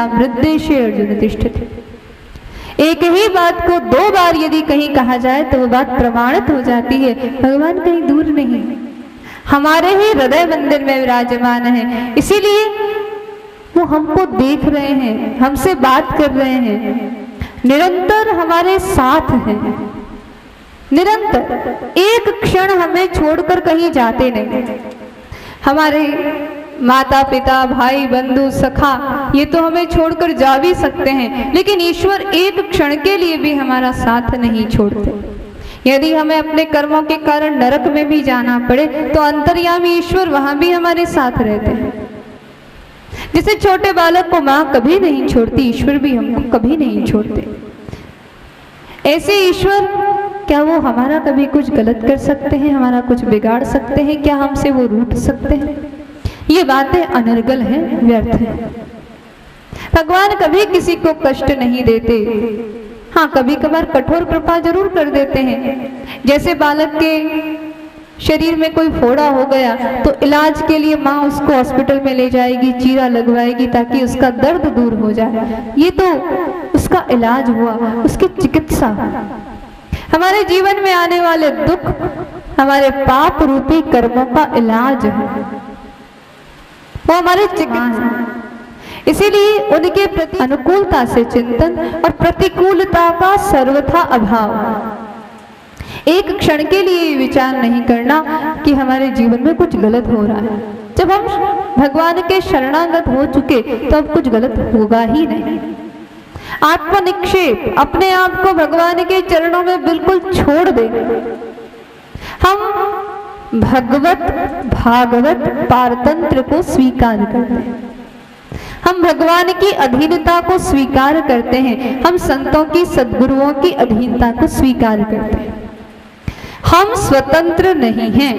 मृद्देशे अर्जुन तिष्ठति। एक ही बात को 2 बार यदि कहीं कहा जाए तो वो बात प्रमाणित हो जाती है। भगवान कहीं दूर नहीं, हमारे ही हृदय मंदिर में विराजमान है, इसीलिए वो हमको देख रहे हैं, हमसे बात कर रहे हैं, निरंतर हमारे साथ हैं, निरंतर एक क्षण हमें छोड़कर कहीं जाते नहीं। हमारे माता पिता भाई बंधु सखा ये तो हमें छोड़कर जा भी सकते हैं, लेकिन ईश्वर एक क्षण के लिए भी हमारा साथ नहीं छोड़ते। यदि हमें अपने कर्मों के कारण नरक में भी जाना पड़े तो अंतर्यामी ईश्वर वहां भी हमारे साथ रहते हैं। जैसे छोटे बालक को माँ कभी नहीं छोड़ती, ईश्वर भी हमको कभी नहीं छोड़ते। ऐसे ईश्वर, क्या वो हमारा कभी कुछ गलत कर सकते हैं, हमारा कुछ बिगाड़ सकते हैं? क्या हमसे वो रूठ सकते हैं? ये बातें अनर्गल हैं, व्यर्थ हैं। भगवान कभी किसी को कष्ट नहीं देते। हाँ, कभी कभार कठोर कृपा जरूर कर देते हैं। जैसे बालक के शरीर में कोई फोड़ा हो गया तो इलाज के लिए माँ उसको हॉस्पिटल में ले जाएगी, चीरा लगवाएगी ताकि उसका दर्द दूर हो जाए। ये तो उसका इलाज हुआ, उसकी चिकित्सा। हमारे जीवन में आने वाले दुख हमारे पाप रूपी कर्मों का इलाज है, वो हमारे चिकित्सा। इसीलिए उनके प्रति अनुकूलता से चिंतन और प्रतिकूलता का सर्वथा अभाव। एक क्षण के लिए विचार नहीं करना कि हमारे जीवन में कुछ गलत हो रहा है। जब हम भगवान के शरणागत हो चुके तो अब कुछ गलत होगा ही नहीं। आत्मनिक्षेप, अपने आप को भगवान के चरणों में बिल्कुल छोड़ दे। हम भगवत भागवत पारतंत्र को स्वीकार करते हैं, हम भगवान की अधीनता को स्वीकार करते हैं, हम संतों की सद्गुरुओं की अधीनता को स्वीकार करते हैं। हम स्वतंत्र नहीं हैं,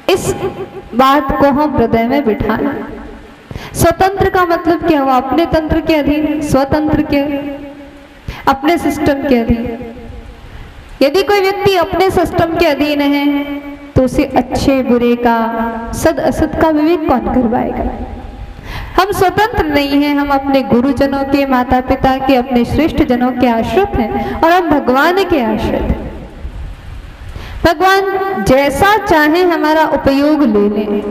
इस बात को हम हृदय में बिठाना। स्वतंत्र का मतलब क्या हुआ? अपने तंत्र के अधीन, स्वतंत्र के अपने सिस्टम के अधीन। यदि कोई व्यक्ति अपने सिस्टम के अधीन है तो उसे अच्छे बुरे का, सद असत का विवेक कौन करवाएगा? हम स्वतंत्र नहीं हैं, हम अपने गुरुजनों के, माता पिता के, अपने श्रेष्ठ जनों के आश्रित हैं और हम भगवान के आश्रित हैं। भगवान जैसा चाहे हमारा उपयोग ले लें।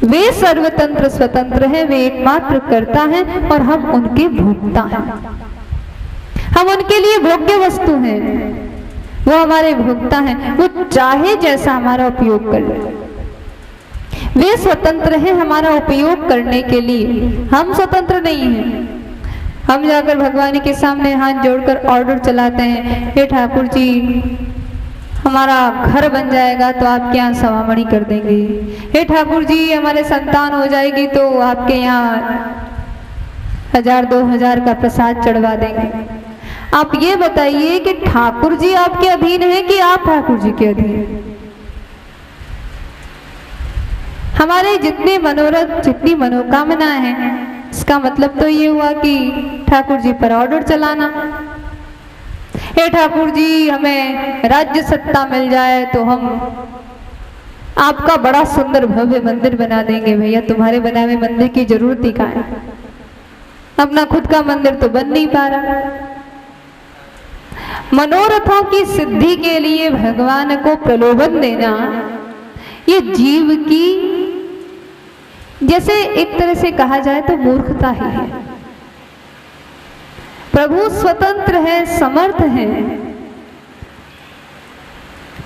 वे सर्वतंत्र स्वतंत्र हैं, वे एकमात्र कर्ता हैं और हम उनके भोक्ता हैं। हम उनके लिए भोग्य वस्तु हैं, वो हमारे भोक्ता हैं। वो चाहे जैसा हमारा उपयोग कर ले। वे स्वतंत्र हैं हमारा उपयोग करने के लिए, हम स्वतंत्र नहीं हैं। हम जाकर भगवान के सामने हाथ जोड़कर ऑर्डर चलाते हैं, हे ठाकुर जी हमारा घर बन जाएगा तो आपके यहाँ सवामणि कर देंगे, हे ठाकुर जी हमारे संतान हो जाएगी तो आपके यहाँ 1000-2000 का प्रसाद चढ़वा देंगे। आप ये बताइए कि ठाकुर जी आपके अधीन है कि आप ठाकुर जी के अधीन हैं? हमारे जितने मनोरथ, जितनी मनोकामना है, इसका मतलब तो ये हुआ कि ठाकुर जी पर ऑर्डर चलाना। हे ठाकुर जी हमें राज्य सत्ता मिल जाए तो हम आपका बड़ा सुंदर भव्य मंदिर बना देंगे। भैया तुम्हारे बनाए हुए मंदिर की जरूरत ही कहाँ है? अपना खुद का मंदिर तो बन नहीं पा रहा। मनोरथों की सिद्धि के लिए भगवान को प्रलोभन देना ये जीव की, जैसे एक तरह से कहा जाए तो मूर्खता ही है। प्रभु स्वतंत्र है, समर्थ है,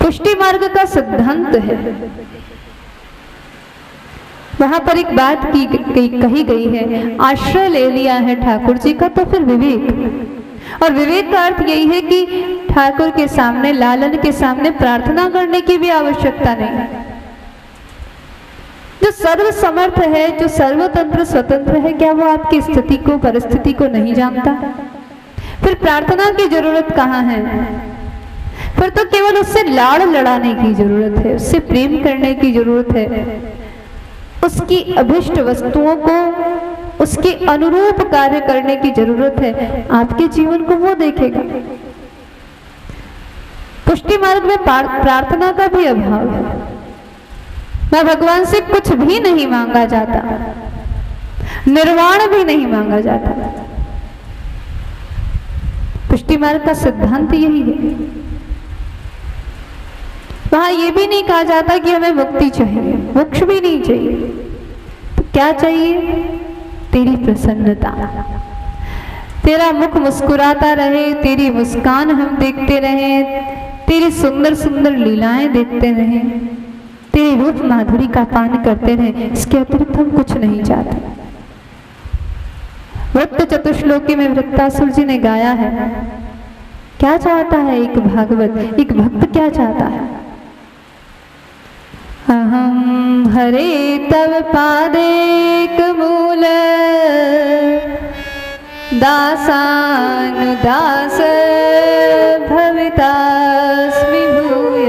पुष्टि मार्ग का सिद्धांत है। वहां पर एक बात कही गई है, आश्रय ले लिया है ठाकुर जी का तो फिर विवेक। और विवेक का अर्थ यही है कि ठाकुर के सामने, लालन के सामने प्रार्थना करने की भी आवश्यकता नहीं। जो सर्व समर्थ है, जो सर्वतंत्र स्वतंत्र है, क्या वो आपकी स्थिति को, परिस्थिति को नहीं जानता? फिर प्रार्थना की जरूरत कहाँ है? फिर तो केवल उससे लाड़ लड़ाने की जरूरत है, उससे प्रेम करने की जरूरत है, उसकी अभिष्ट वस्तुओं को उसके अनुरूप कार्य करने की जरूरत है। आपके जीवन को वो देखेगा। पुष्टि मार्ग में प्रार्थना का भी अभाव है। मैं भगवान से कुछ भी नहीं मांगा जाता, निर्वाण भी नहीं मांगा जाता। पुष्टि मार्ग का सिद्धांत यही है। वहां यह भी नहीं कहा जाता कि हमें मुक्ति चाहिए, मोक्ष भी नहीं चाहिए। तो क्या चाहिए? तेरी प्रसन्नता, तेरा मुख मुस्कुराता रहे, तेरी मुस्कान हम देखते रहें, तेरी सुंदर सुंदर लीलाएं देखते रहें, तेरे रूप माधुरी का पान करते रहें। इसके अतिरिक्त हम कुछ नहीं चाहते। वृत्त चतुश्लोकी में वृत्तासुर जी ने गाया है, क्या चाहता है एक भागवत, एक भक्त क्या चाहता है? अहम हरे तव पादेक मूल दासानुदास भवितास्मि भूय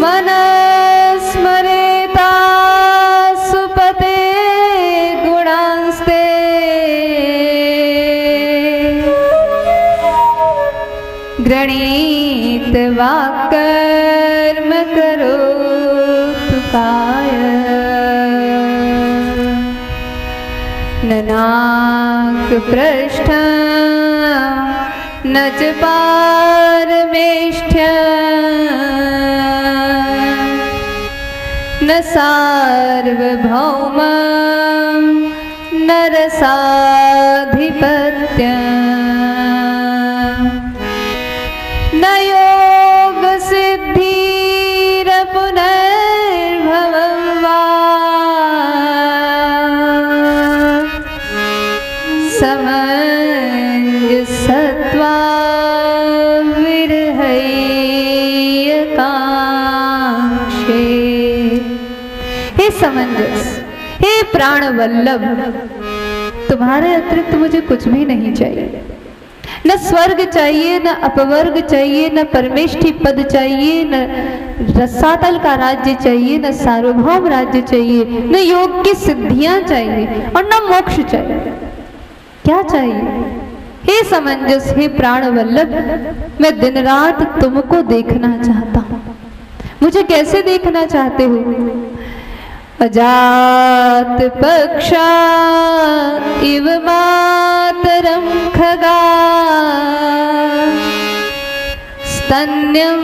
मनस्मरेता सुपते गुणांस्ते गृणीत वाक्कर्म करोतु काय न नाक पृष्ठ न च पारमेष्ठ्य न सार्वभौम न रसाधिपत्य न योग सिद्धिर पुनर्भवं वा समञ्जसत्वा विरहैकाङ्क्षे। हे समंजस, हे प्राण वल्लभ, तुम्हारे अतिरिक्त मुझे कुछ भी नहीं चाहिए। न स्वर्ग चाहिए, न अपवर्ग चाहिए, न परमेष्ठी पद चाहिए, न रसातल का राज्य चाहिए, न सार्वभौम राज्य चाहिए, न योग की सिद्धियां चाहिए और न मोक्ष चाहिए। क्या चाहिए? हे समंजस, हे प्राण वल्लभ, मैं दिन रात तुमको देखना चाहता हूँ। मुझे कैसे देखना चाहते हो? अजात पक्षा इव मातरं खगा स्तन्यं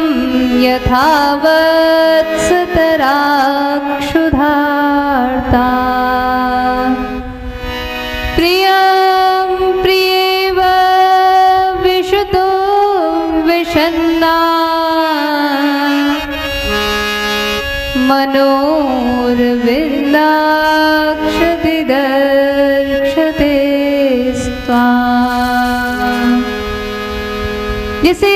यथा वत्सतराक्षुधार्ता प्रियं प्रियेव विशतो विषन्ना मनोर्विन्दाक्षतिदर्शते स्वाम्। जैसे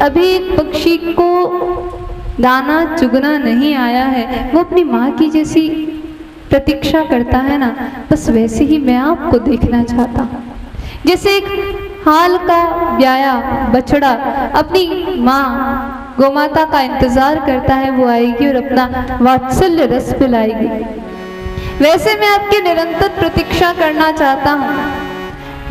अभी एक पक्षी को दाना चुगना नहीं आया है, वो अपनी माँ की जैसी प्रतीक्षा करता है ना, बस वैसे ही मैं आपको देखना चाहता हूँ। जैसे एक हाल का ब्याया बछड़ा अपनी माँ गोमाता का इंतजार करता है, वो आएगी और अपना वात्सल्य रस पिलाएगी, वैसे मैं आपकी निरंतर प्रतीक्षा करना चाहता हूँ।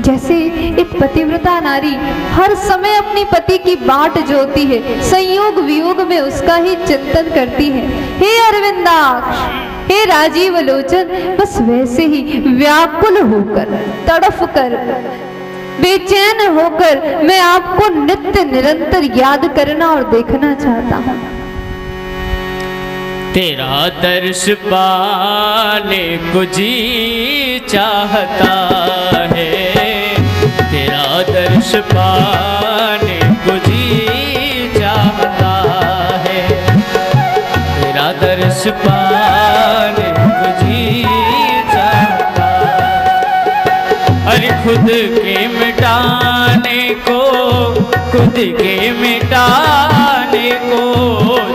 जैसे एक पतिव्रता नारी हर समय अपनी पति की बाट जोती है, संयोग वियोग में उसका ही चिंतन करती है। हे अरविंदाक्ष, हे राजीव लोचन, बस वैसे ही व्याकुल होकर, तड़फ कर, बेचैन होकर मैं आपको नित्य निरंतर याद करना और देखना चाहता हूँ। तेरा दर्श पाने को जी चाहता है, तेरा दर्श पाने को जी चाहता है, तेरा दर्श पाने को जी चाहता है। अरे खुद के मिटाने को, खुद के मिटाने को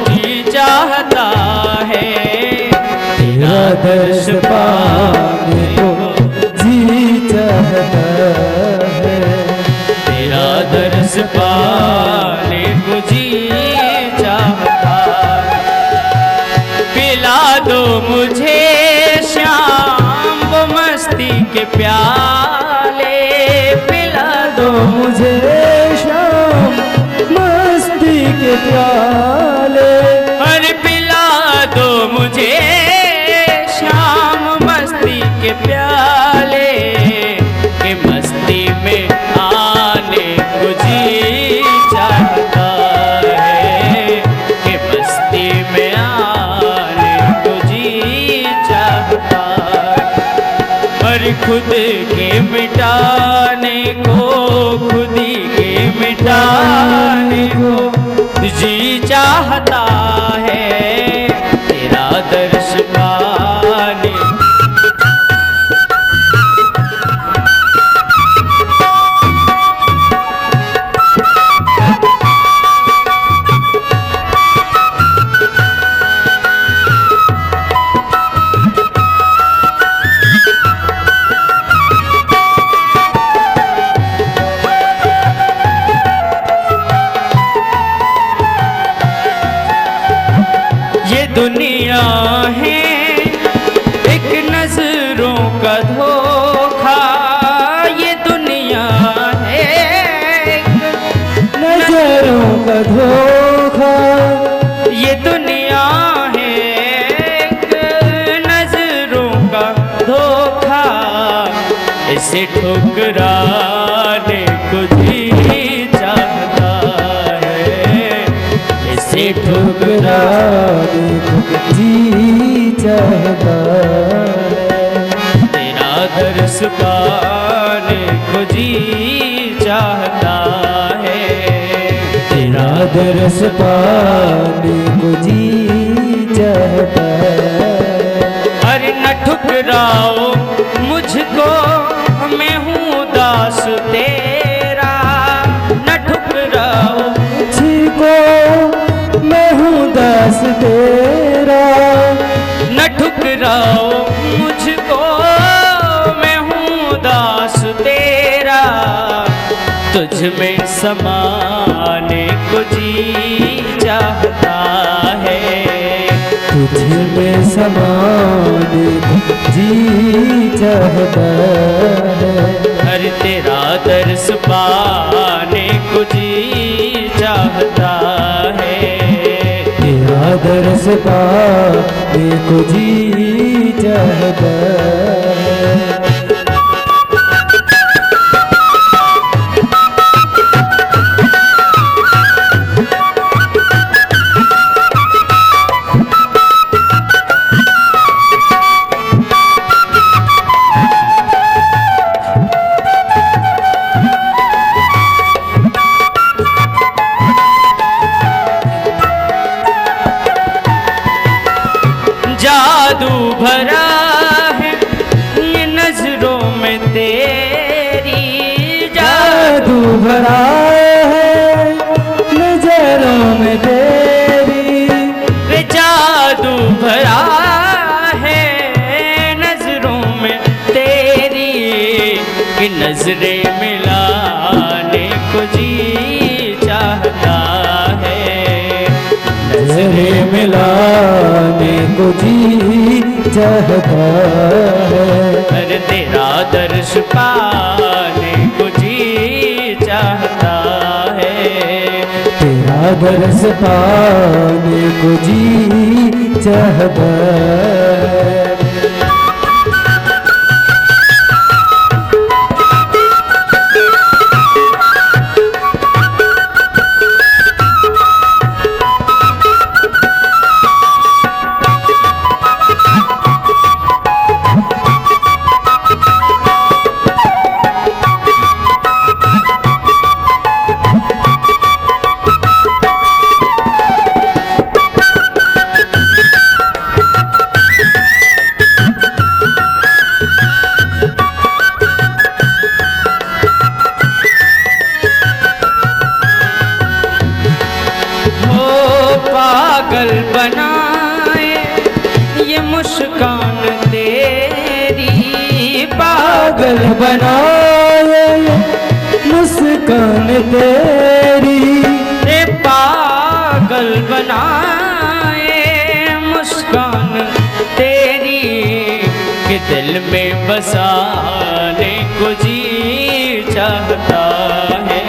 जी चाहता है, तेरा दर्श पाने को जी चाहता है, तेरा दर्श पाने को जी चाहता है। पिला दो मुझे श्याम वो मस्ती के प्याले, पिला दो मुझे श्याम के प्याले, अरे पिला दो मुझे खुद के मिटाने को, खुद ही के मिटाने को जी चाहता है तेरा दर्श पाने। दुनिया है एक नजरों का धोखा, ये दुनिया है एक नजरों का धोखा, ये दुनिया है एक नजरों का धोखा, इसे ठुकराने को जी चाहता है, इसे ठुकराने को जी चाहता है। तेरा दर्श पाने को जी चाहता है, तेरा दर्श पाने को जी चाहता है। अरे न ठुकराओ मुझको, मैं हूँ दास तेरा, न ठुकराओ मुझको, मैं हूँ दास तेरा, न ठुकराओ मुझको, मैं हूँ दास तेरा, तुझ में समाने को जी चाहता है, तुझ में समाने को जी चाहता है। हर तेरा दर्श पाने को जी चाहता है, तेरा दर्श पाने को जी चाहता है। जादू भरा है ये नजरों में तेरी, जादू भरा है नजरों में तेरी, वे जादू भरा है नजरों में तेरी, कि नजरें मिलाने को जी चाहता है, नजरें मिलाने को जी चाहता है। अरे तेरा दर्श पाने को जी चाहता है, तेरा दर्श पाने को जी चाहता है। पागल बनाए ये मुस्कान तेरी, पागल बनाए मुस्कान तेरी, रे पागल बनाए मुस्कान तेरी, कि दिल में बसाने को जी चाहता है,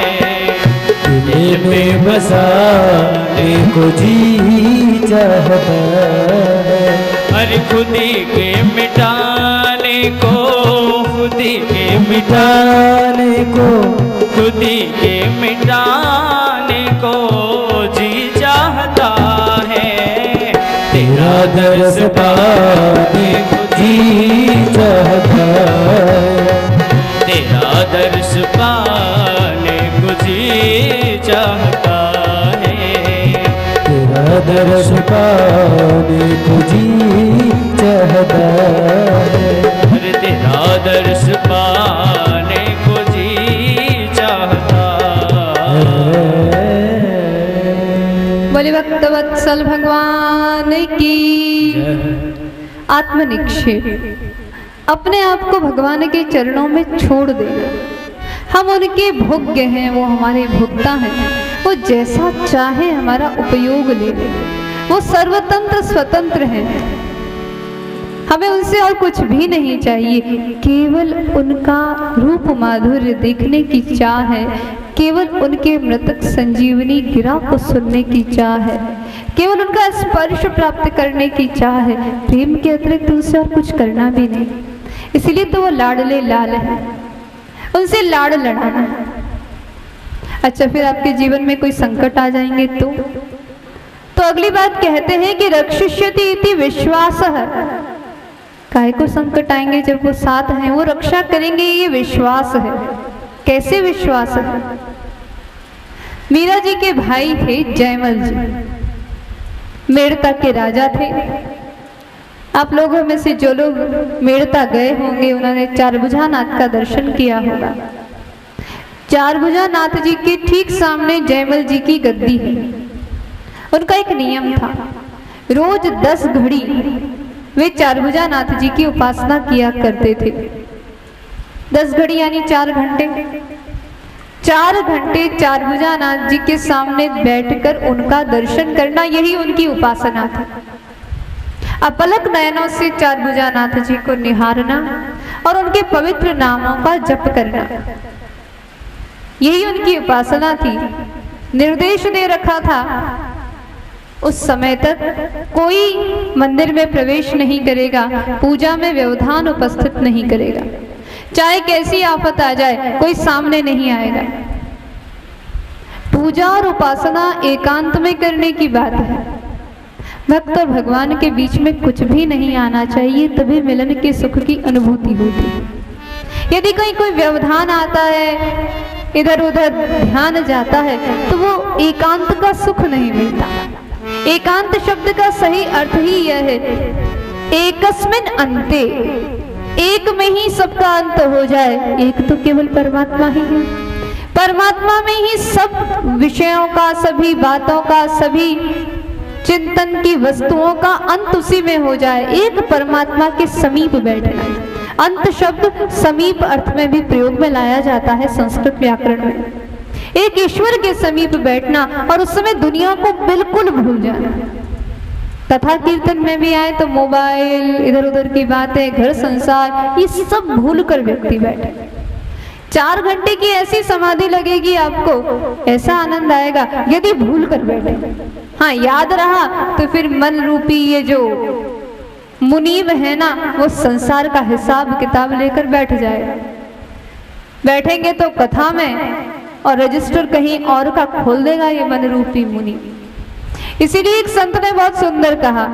दिल में बसाने को जी चाहता है। अरे खुदी के मिटाने को, खुदी के मिटाने को, खुदी के मिटाने को जी चाहता है, तेरा दर्श पाने को जी चाहता है। आत्मनिक्षेप, अपने आप को भगवान के चरणों में छोड़ देना। हम उनके भोग्य हैं, वो हमारे भोक्ता हैं, वो जैसा चाहे हमारा उपयोग ले ले, वो सर्वतंत्र स्वतंत्र हैं, हमें उनसे और कुछ भी नहीं चाहिए। केवल उनका रूप माधुर्य देखने की चाह है, केवल उनके मृतक संजीवनी गिरा को सुनने की चाह है, केवल उनका स्पर्श प्राप्त करने की चाह है। प्रेम के अतिरिक्त उनसे और कुछ करना भी नहीं। इसलिए तो वो लाडले लाल है, उनसे लाड़ लड़ाना है। अच्छा, फिर आपके जीवन में कोई संकट आ जाएंगे तो अगली बात कहते हैं कि रक्षिष्यति इति विश्वास है। काहे को संकट आएंगे जब वो साथ हैं, वो रक्षा करेंगे, ये विश्वास है। कैसे विश्वास है? मीरा जी के भाई थे जयमल जी, मेड़ता के राजा थे। आप लोगों में से जो लोग मेड़ता गए होंगे उन्होंने चारभुजा नाथ का दर्शन किया होगा। चारभुजा नाथ जी के ठीक सामने जयमल जी की गद्दी है। उनका एक नियम था, रोज 10 घड़ी वे चारभुजा नाथ जी की उपासना किया करते थे। 10 घड़ी यानी 4 घंटे। 4 घंटे चारभुजा नाथ जी के सामने बैठकर उनका दर्शन करना, यही उनकी उपासना थी। अपलक नयनों से चारभुजा नाथ जी को निहारना और उनके पवित्र नामों का जप करना, यही उनकी उपासना थी। निर्देश दे रखा था उस समय तक कोई मंदिर में प्रवेश नहीं करेगा, पूजा में व्यवधान उपस्थित नहीं करेगा, चाहे कैसी आफत आ जाए कोई सामने नहीं आएगा। पूजा और उपासना एकांत में करने की बात है। भक्त और भगवान के बीच में कुछ भी नहीं आना चाहिए, तभी मिलन के सुख की अनुभूति होती है। यदि कहीं कोई व्यवधान आता है, इधर उधर ध्यान जाता है, तो वो एकांत का सुख नहीं मिलता। एकांत शब्द का सही अर्थ ही यह है, एकस्मिन अंते, एक में ही सबका अंत हो जाए। एक तो केवल परमात्मा ही है, परमात्मा में ही सब विषयों का, सभी बातों का, सभी चिंतन की वस्तुओं का अंत उसी में हो जाए। एक परमात्मा के समीप बैठना। अंत शब्द समीप अर्थ में भी प्रयोग में लाया जाता है संस्कृत व्याकरण में। एक ईश्वर के समीप बैठना और उस समय दुनिया को बिल्कुल भूल जाना। कथा कीर्तन में भी आए तो मोबाइल, इधर उधर की बातें, घर संसार, ये सब भूल कर व्यक्ति बैठे। 4 घंटे की ऐसी समाधि लगेगी आपको, ऐसा आनंद आएगा यदि भूल कर बैठे। हाँ, याद रहा तो फिर मन रूपी ये जो मुनीब है ना, वो संसार का हिसाब किताब लेकर बैठ जाएगा। बैठेंगे तो कथा में और रजिस्टर कहीं और का खोल देगा ये मन रूपी मुनि। इसीलिए एक संत ने बहुत सुंदर कहा,